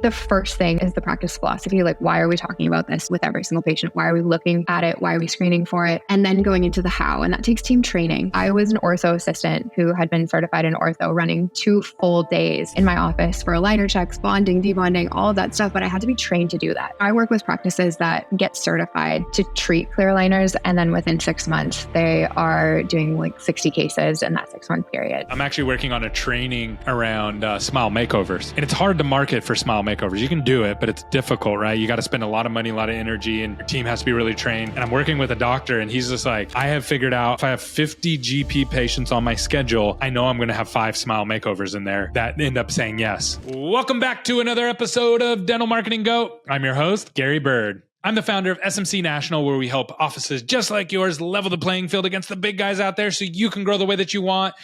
The first thing is the practice philosophy. Like, why are we talking about this with every single patient? Why are we looking at it? Why are we screening for it? And then going into the how, and that takes team training. I was an ortho assistant who had been certified in ortho, running 2 full days in my office for aligner checks, bonding, debonding, all of that stuff, but I had to be trained to do that. I work with practices that get certified to treat clear aligners, and then within 6 months, they are doing like 60 cases in that 6-month period. I'm actually working on a training around smile makeovers, and it's hard to market for smile makeovers. You can do it, but it's difficult, right? You got to spend a lot of money, a lot of energy, and your team has to be really trained. And I'm working with a doctor, and he's just like, I have figured out if I have 50 GP patients on my schedule, I know I'm going to have 5 smile makeovers in there that end up saying yes. Welcome back to another episode of Dental Marketing Go. I'm your host, Gary Bird. I'm the founder of SMC National, where we help offices just like yours level the playing field against the big guys out there so you can grow the way that you want.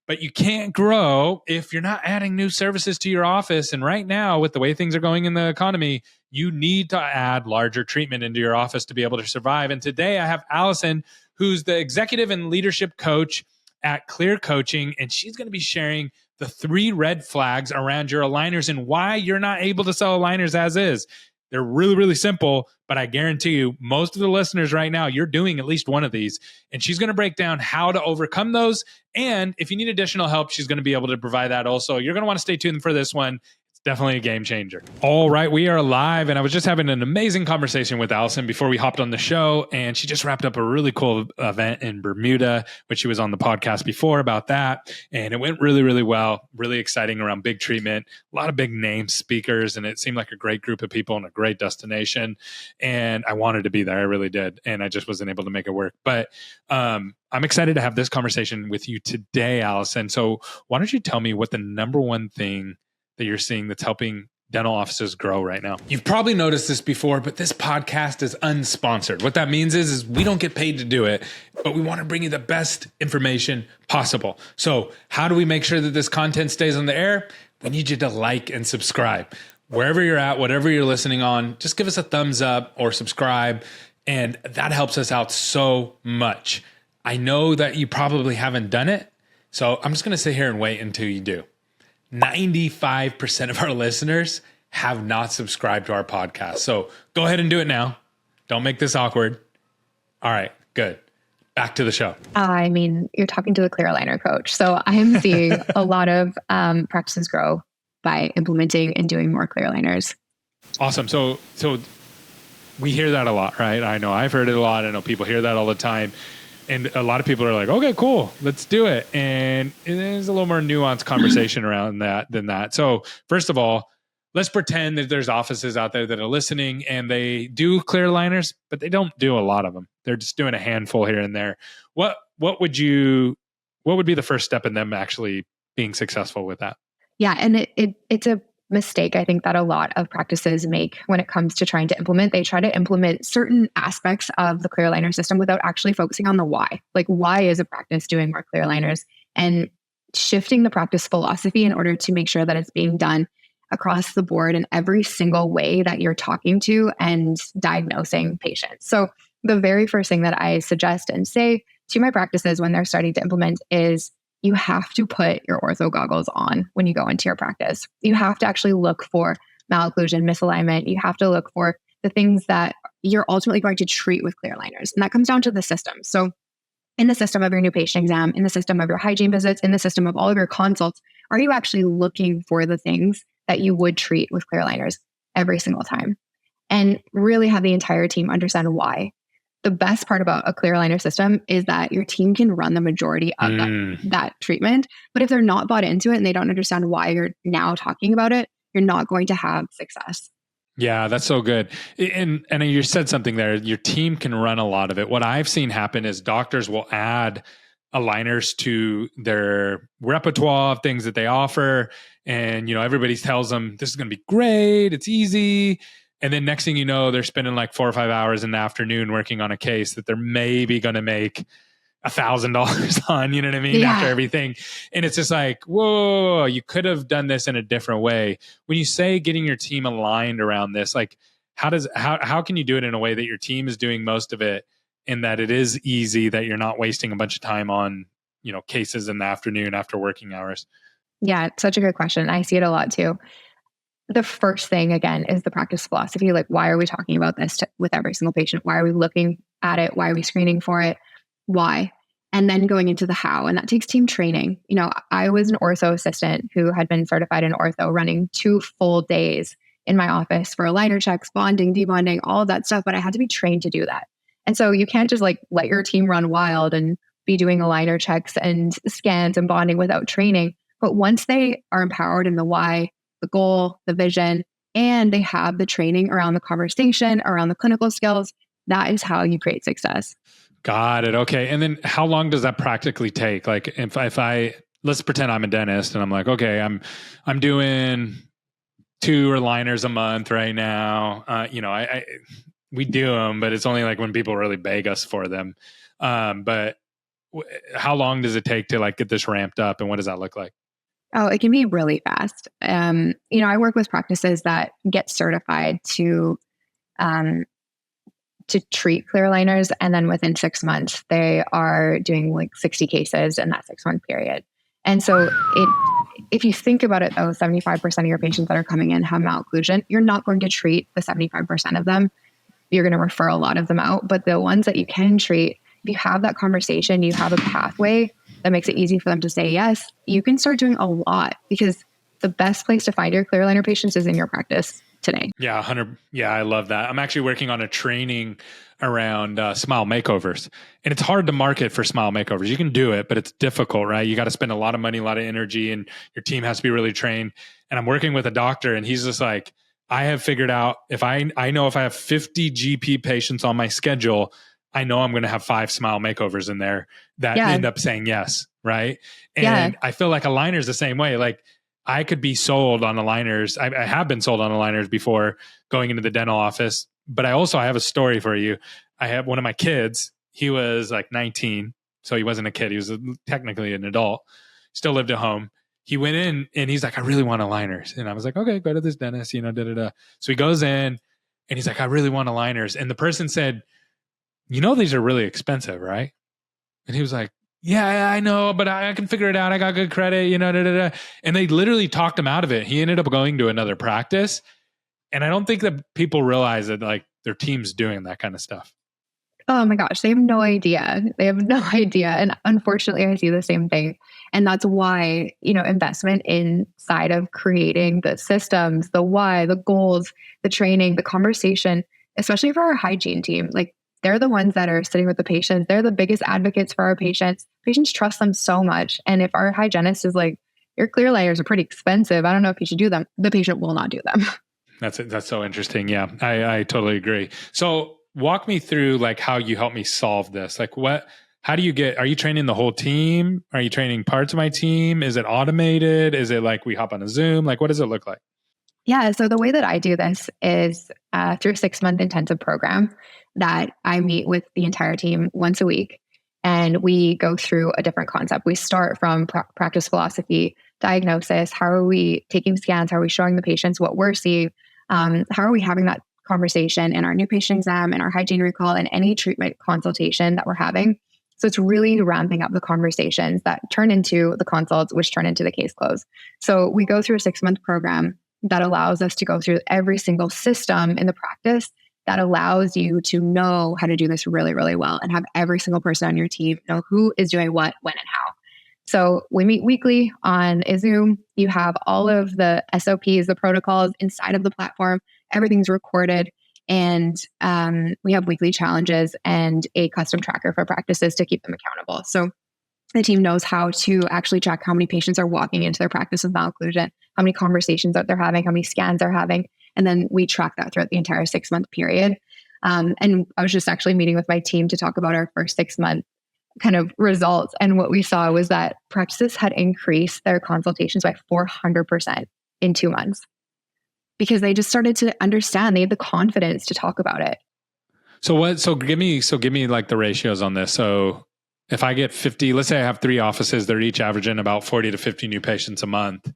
But you can't grow if you're not adding new services to your office. And right now, with the way things are going in the economy, you need to add larger treatment into your office to be able to survive. And today I have Allison, who's the executive and leadership coach at Clear Coaching. And she's going to be sharing the 3 red flags around your aligners and why you're not able to sell aligners as is. They're really, really simple, but I guarantee you, most of the listeners right now, you're doing at least one of these. And she's going to break down how to overcome those. And if you need additional help, she's going to be able to provide that also. You're going to want to stay tuned for this one. It's definitely a game changer. All right, we are live. And I was just having an amazing conversation with Allison before we hopped on the show. And she just wrapped up a really cool event in Bermuda, which she was on the podcast before about that. And it went really, really well. Really exciting around big treatment. A lot of big name speakers. And it seemed like a great group of people and a great destination. And I wanted to be there. I really did. And I just wasn't able to make it work. But I'm excited to have this conversation with you today, Allison. So why don't you tell me what the number one thing that you're seeing that's helping dental offices grow right now? You've probably noticed this before, but this podcast is unsponsored. What that means is we don't get paid to do it, but we want to bring you the best information possible. So how do we make sure that this content stays on the air? We need you to like and subscribe. Wherever you're at, whatever you're listening on, just give us a thumbs up or subscribe. And that helps us out so much. I know that you probably haven't done it, so I'm just going to sit here and wait until you do. 95% of our listeners have not subscribed to our podcast. So go ahead and do it now. Don't make this awkward. All right, good. Back to the show. I mean, you're talking to the clear aligner coach. So I'm seeing a lot of practices grow by implementing and doing more clear aligners. Awesome. So we hear that a lot, right? I know I've heard it a lot. I know people hear that all the time. And a lot of people are like, okay, cool, let's do it. And there's a little more nuanced conversation around that than that. So first of all, let's pretend that there's offices out there that are listening and they do clear aligners, but they don't do a lot of them. They're just doing a handful here and there. What would be the first step in them actually being successful with that? Yeah, and it's a mistake I think that a lot of practices make when it comes to trying to implement. They try to implement certain aspects of the clear aligner system without actually focusing on the why. Like, why is a practice doing more clear aligners? And shifting the practice philosophy in order to make sure that it's being done across the board in every single way that you're talking to and diagnosing patients. So the very first thing that I suggest and say to my practices when they're starting to implement is, you have to put your ortho goggles on when you go into your practice. You have to actually look for malocclusion, misalignment. You have to look for the things that you're ultimately going to treat with clear aligners. And that comes down to the system. So in the system of your new patient exam, in the system of your hygiene visits, in the system of all of your consults, are you actually looking for the things that you would treat with clear aligners every single time? And really have the entire team understand why. The best part about a clear aligner system is that your team can run the majority of that treatment. But if they're not bought into it and they don't understand why you're now talking about it, you're not going to have success. Yeah, that's so good. And you said something there. Your team can run a lot of it. What I've seen happen is doctors will add aligners to their repertoire of things that they offer. And, everybody tells them this is going to be great. It's easy. And then next thing you know, they're spending like 4 or 5 hours in the afternoon working on a case that they're maybe going to make $1,000 on, you know what I mean? Yeah. After everything. And it's just like, whoa, you could have done this in a different way. When you say getting your team aligned around this, like how can you do it in a way that your team is doing most of it and that it is easy, that you're not wasting a bunch of time on, cases in the afternoon after working hours? Yeah, it's such a good question. I see it a lot too. the first thing again is the practice philosophy. Like, why are we talking about this with every single patient? Why are we looking at it? Why are we screening for it? Why? And then going into the how, and that takes team training. I was an ortho assistant who had been certified in ortho, running 2 full days in my office for aligner checks, bonding, debonding, all of that stuff. But I had to be trained to do that. And so you can't just like let your team run wild and be doing aligner checks and scans and bonding without training. But once they are empowered in the why, the goal, the vision, and they have the training around the conversation, around the clinical skills, that is how you create success. Got it. Okay. And then how long does that practically take? Like if I let's pretend I'm a dentist and I'm like, okay, I'm doing 2 aligners a month right now. We do them, but it's only like when people really beg us for them. But how long does it take to like get this ramped up, and what does that look like? Oh, it can be really fast. I work with practices that get certified to treat clear aligners, and then within 6 months, they are doing like 60 cases in that 6-month period. And so if you think about it, though, 75% of your patients that are coming in have malocclusion. You're not going to treat the 75% of them. You're going to refer a lot of them out. But the ones that you can treat, if you have that conversation, you have a pathway that makes it easy for them to say yes, you can start doing a lot, because the best place to find your clear aligner patients is in your practice today. Yeah, 100. Yeah, I love that. I'm actually working on a training around smile makeovers, and it's hard to market for smile makeovers. You can do it, but it's difficult, right? You got to spend a lot of money, a lot of energy, and your team has to be really trained. And I'm working with a doctor, and he's just like, I have figured out if I know if I have 50 GP patients on my schedule, I know I'm going to have 5 smile makeovers in there that end up saying yes, right? And I feel like aligners the same way. Like I could be sold on aligners. I have been sold on aligners before going into the dental office, but I have a story for you. I have one of my kids. He was like 19, so he wasn't a kid. He was technically an adult. Still lived at home. He went in and he's like, I really want aligners. And I was like, okay, go to this dentist, So he goes in and he's like, I really want aligners. And the person said, these are really expensive, right? And he was like, yeah, I know, but I can figure it out. I got good credit, And they literally talked him out of it. He ended up going to another practice. And I don't think that people realize that like their team's doing that kind of stuff. Oh my gosh, they have no idea. They have no idea. And unfortunately, I see the same thing. And that's why, investment inside of creating the systems, the why, the goals, the training, the conversation, especially for our hygiene team, like they're the ones that are sitting with the patients. They're the biggest advocates for our patients. Patients trust them so much. And if our hygienist is like, your clear layers are pretty expensive, I don't know if you should do them, the patient will not do them. That's it. That's so interesting. Yeah, I totally agree. So walk me through like how you help me solve this. Like how do you are you training the whole team? Are you training parts of my team? Is it automated? Is it like we hop on a Zoom? Like what does it look like? Yeah. So the way that I do this is through a 6-month intensive program that I meet with the entire team once a week. And we go through a different concept. We start from practice philosophy, diagnosis. How are we taking scans? How are we showing the patients what we're seeing? How are we having that conversation in our new patient exam and our hygiene recall and any treatment consultation that we're having? So it's really ramping up the conversations that turn into the consults, which turn into the case close. So we go through a 6-month program that allows us to go through every single system in the practice that allows you to know how to do this really, really well and have every single person on your team know who is doing what, when, and how. So we meet weekly on a Zoom. You have all of the SOPs, the protocols inside of the platform. Everything's recorded. And we have weekly challenges and a custom tracker for practices to keep them accountable. So the team knows how to actually track how many patients are walking into their practice with malocclusion, how many conversations that they're having, how many scans they're having. And then we track that throughout the entire 6-month period. And I was just actually meeting with my team to talk about our first 6-month kind of results. And what we saw was that practices had increased their consultations by 400% in 2 months because they just started to understand. They had the confidence to talk about it. So give me like the ratios on this. So if I get 50, let's say I have 3 offices, they're each averaging about 40 to 50 new patients a month.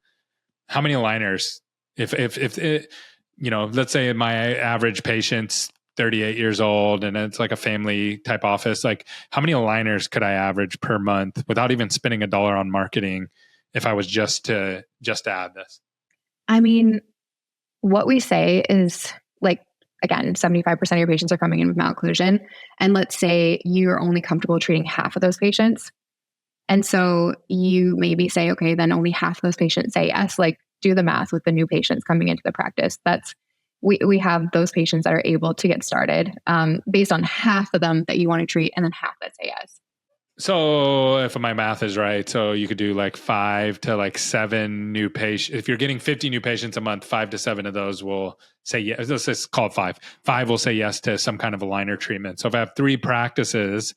How many aligners? If it, let's say my average patient's 38 years old and it's like a family type office, like how many aligners could I average per month without even spending $1 on marketing if I was just to add this? I mean, what we say is like, again, 75% of your patients are coming in with malocclusion. And let's say you're only comfortable treating half of those patients. And so you maybe say, okay, then only half of those patients say yes. Like, do the math with the new patients coming into the practice. We have those patients that are able to get started based on half of them that you want to treat and then half that say yes. So if my math is right, so you could do like 5 to like 7 new patients. If you're getting 50 new patients a month, 5 to 7 of those will say yes. Let's just call it 5. 5 will say yes to some kind of aligner treatment. So if I have 3 practices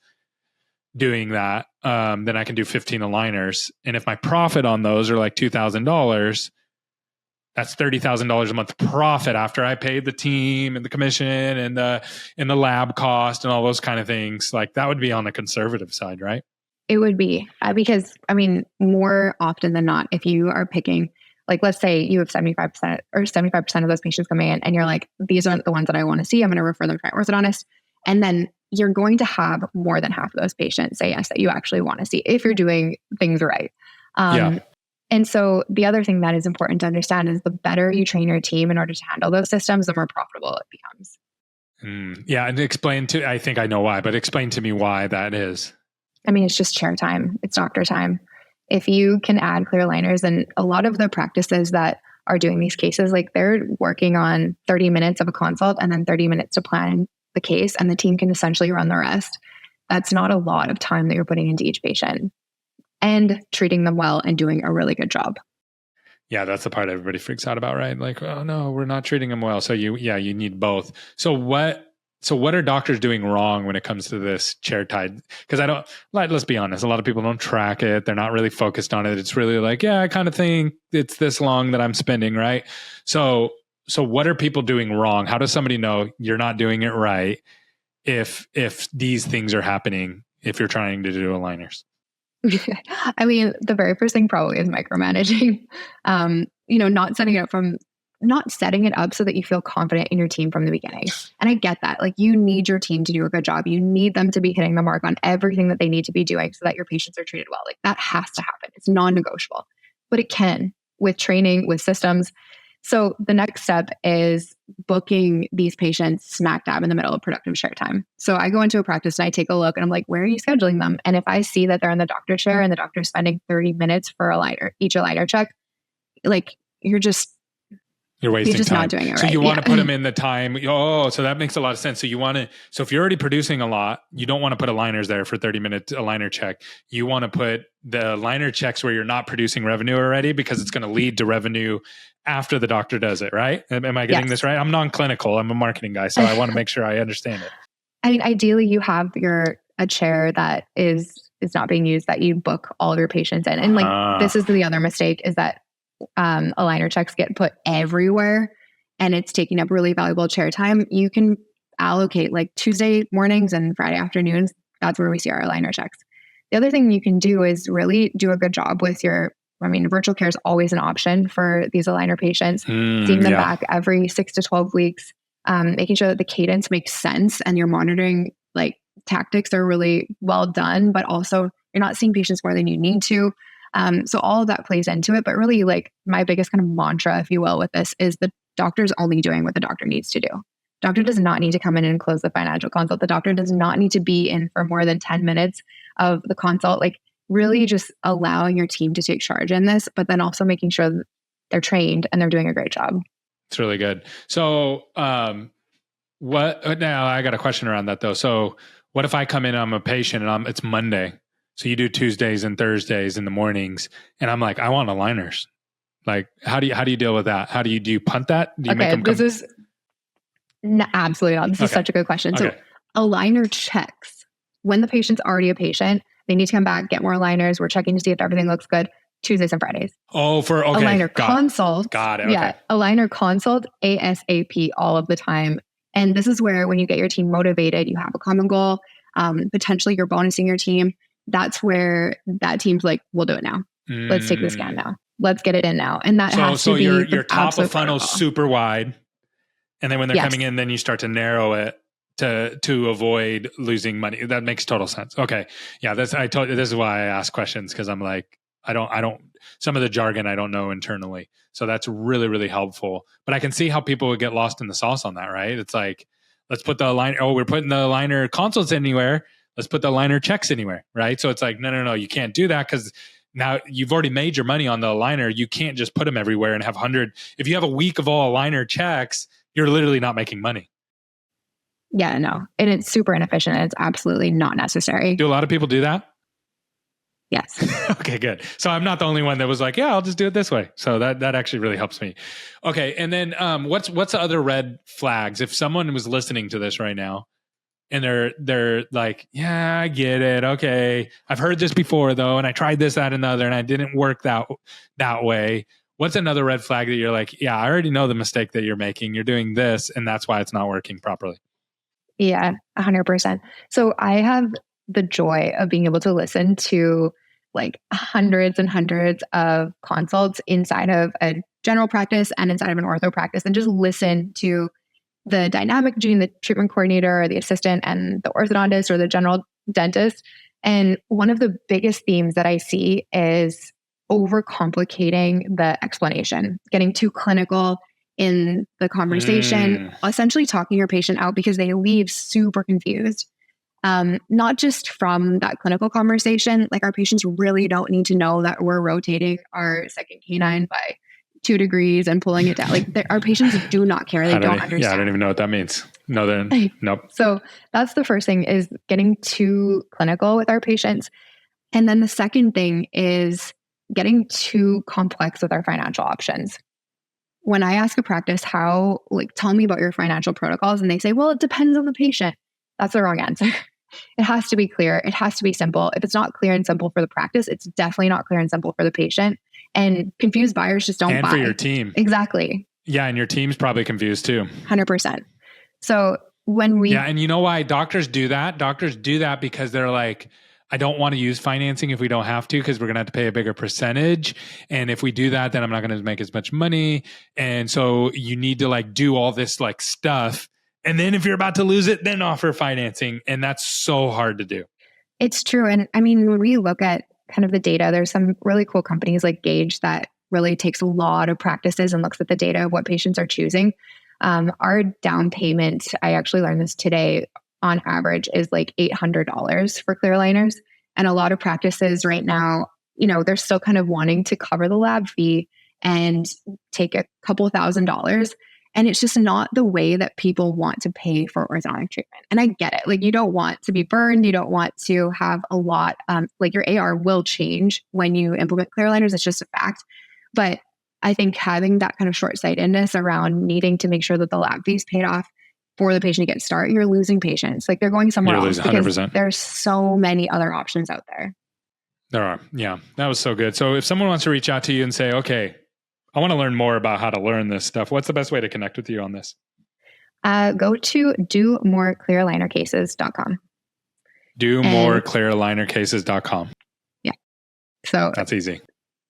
doing that, then I can do 15 aligners. And if my profit on those are like $2,000, that's $30,000 a month profit after I paid the team and the commission and the lab cost and all those kind of things. Like that would be on the conservative side, right? It would be because, I mean, more often than not, if you are picking, like, let's say you have 75% or 75% of those patients coming in and you're like, these aren't the ones that I want to see. I'm going to refer them to an orthodontist. And then you're going to have more than half of those patients say yes that you actually want to see if you're doing things right. And so the other thing that is important to understand is the better you train your team in order to handle those systems, the more profitable it becomes. Yeah. And I think I know why, but explain to me why that is. I mean, it's just chair time. It's doctor time. If you can add clear aligners, and a lot of the practices that are doing these cases, like they're working on 30 minutes of a consult and then 30 minutes to plan the case, and the team can essentially run the rest. That's not a lot of time that you're putting into each patient. And treating them well and doing a really good job. Yeah, that's the part everybody freaks out about, right? Like, oh no, we're not treating them well. So you need both. So what are doctors doing wrong when it comes to this chair tide? Because let's be honest, a lot of people don't track it. They're not really focused on it. It's really like, yeah, I kind of think it's this long that I'm spending, right? So what are people doing wrong? How does somebody know you're not doing it right if these things are happening if you're trying to do aligners? I mean, the very first thing probably is micromanaging. Not setting it up so that you feel confident in your team from the beginning. And I get that. Like, you need your team to do a good job. You need them to be hitting the mark on everything that they need to be doing so that your patients are treated well. Like, that has to happen. It's non-negotiable. But it can with training, with systems. So the next step is booking these patients smack dab in the middle of productive share time. So I go into a practice and I take a look and I'm like, where are you scheduling them? And if I see that they're in the doctor chair and the doctor's spending 30 minutes for each aligner check, like you're wasting time. Not doing it right. So you want to put them in the time. Oh, so that makes a lot of sense. So so if you're already producing a lot, you don't want to put aligners there for 30-minute aligner check. You want to put the aligner checks where you're not producing revenue already, because it's going to lead to revenue after the doctor does it, right? Am I getting this right? I'm non-clinical. I'm a marketing guy, so I want to make sure I understand it. I mean, ideally you have a chair that is not being used that you book all of your patients in. And this is the other mistake, is that aligner checks get put everywhere and it's taking up really valuable chair time. You can allocate like Tuesday mornings and Friday afternoons. That's where we see our aligner checks. The other thing you can do is really do a good job with virtual care is always an option for these aligner patients. Seeing them back every 6 to 12 weeks, making sure that the cadence makes sense and your monitoring tactics are really well done, but also you're not seeing patients more than you need to. So all of that plays into it. But really, my biggest kind of mantra, if you will, with this is the doctor's only doing what the doctor needs to do. Doctor does not need to come in and close the financial consult. The doctor does not need to be in for more than 10 minutes of the consult. Really just allowing your team to take charge in this, but then also making sure that they're trained and they're doing a great job. It's really good. So now I got a question around that though. So what if I come in, I'm a patient and it's Monday. So you do Tuesdays and Thursdays in the mornings and I'm like, I want aligners. How do you deal with that? Do you punt that? Do you make them absolutely not. This is such a good question. Okay. So aligner checks, when the patient's already a patient, they need to come back, get more aligners. We're checking to see if everything looks good. Tuesdays and Fridays. Aligner consult. Got it. Okay. Yeah. Aligner consult ASAP all of the time. And this is where, when you get your team motivated, you have a common goal, potentially you're bonusing your team. That's where that team's like, we'll do it now. Let's take this scan now. Let's get it in now. And that has to be your top of funnel super wide. And then when they're coming in, then you start to narrow it to avoid losing money. That makes total sense. Okay. Yeah. This is why I ask questions, because I'm like, some of the jargon I don't know internally. So that's really, really helpful. But I can see how people would get lost in the sauce on that, right? It's like, let's put the aligner, we're putting the aligner consults anywhere. Let's put the aligner checks anywhere, right? So it's like, no, you can't do that because now you've already made your money on the aligner. You can't just put them everywhere and have 100. If you have a week of all aligner checks, you're literally not making money. Yeah, no. And it's super inefficient. And it's absolutely not necessary. Do a lot of people do that? Yes. Okay, good. So I'm not the only one that was like, yeah, I'll just do it this way. So that actually really helps me. Okay. And then what's the other red flags? If someone was listening to this right now and they're like, yeah, I get it. Okay. I've heard this before though. And I tried this, that, and the other, and I didn't work that way. What's another red flag that you're like, yeah, I already know the mistake that you're making. You're doing this and that's why it's not working properly. Yeah, 100%. So I have the joy of being able to listen to like hundreds and hundreds of consults inside of a general practice and inside of an ortho practice, and just listen to the dynamic between the treatment coordinator or the assistant and the orthodontist or the general dentist. And one of the biggest themes that I see is overcomplicating the explanation, getting too clinical in the conversation, essentially talking your patient out because they leave super confused. Not just from that clinical conversation, like our patients really don't need to know that we're rotating our second canine by 2 degrees and pulling it down. Like our patients do not care. They don't understand. Yeah, I don't even know what that means. No, then nope. So that's the first thing, is getting too clinical with our patients. And then the second thing is getting too complex with our financial options. When I ask a practice tell me about your financial protocols, and they say, well, it depends on the patient. That's the wrong answer. It has to be clear. It has to be simple. If it's not clear and simple for the practice, it's definitely not clear and simple for the patient. And confused buyers just don't buy. And for your team. Exactly. Yeah, and your team's probably confused too. 100%. So when we... Yeah, and you know why doctors do that? Doctors do that because they're like, I don't want to use financing if we don't have to, because we're going to have to pay a bigger percentage. And if we do that, then I'm not going to make as much money. And so you need to like do all this like stuff. And then if you're about to lose it, then offer financing. And that's so hard to do. It's true. And I mean, when we look at kind of the data, there's some really cool companies like Gauge that really takes a lot of practices and looks at the data of what patients are choosing. Our down payment, I actually learned this today, on average is like $800 for clear aligners. And a lot of practices right now, they're still kind of wanting to cover the lab fee and take a couple $1,000s. And it's just not the way that people want to pay for orthodontic treatment. And I get it. Like, you don't want to be burned. You don't want to have a lot, like your AR will change when you implement clear aligners. It's just a fact. But I think having that kind of short-sightedness around needing to make sure that the lab fee is paid off for the patient to get started, you're losing patients. Like, they're going somewhere else because there's so many other options out there. There are. Yeah, that was so good. So if someone wants to reach out to you and say, okay, I want to learn more about how to learn this stuff, what's the best way to connect with you on this? Go to domoreclearalignercases.com. domoreclearalignercases.com. Yeah. So that's easy.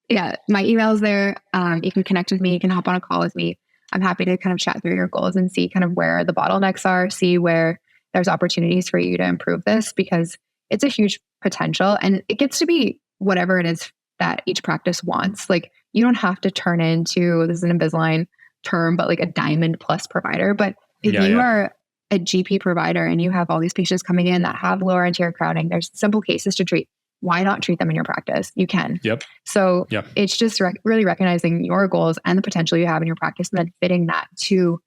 Yeah. My email's there. You can connect with me. You can hop on a call with me. I'm happy to kind of chat through your goals and see kind of where the bottlenecks are, see where there's opportunities for you to improve this, because it's a huge potential and it gets to be whatever it is that each practice wants. Like, you don't have to turn into, this is an Invisalign term, but like a diamond plus provider. But if you are a GP provider and you have all these patients coming in that have lower anterior crowding, there's simple cases to treat. Why not treat them in your practice? You can. Yep. So it's just really recognizing your goals and the potential you have in your practice and then fitting that to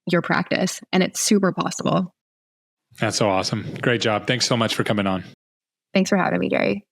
your practice. And it's super possible. That's so awesome. Great job. Thanks so much for coming on. Thanks for having me, Gary.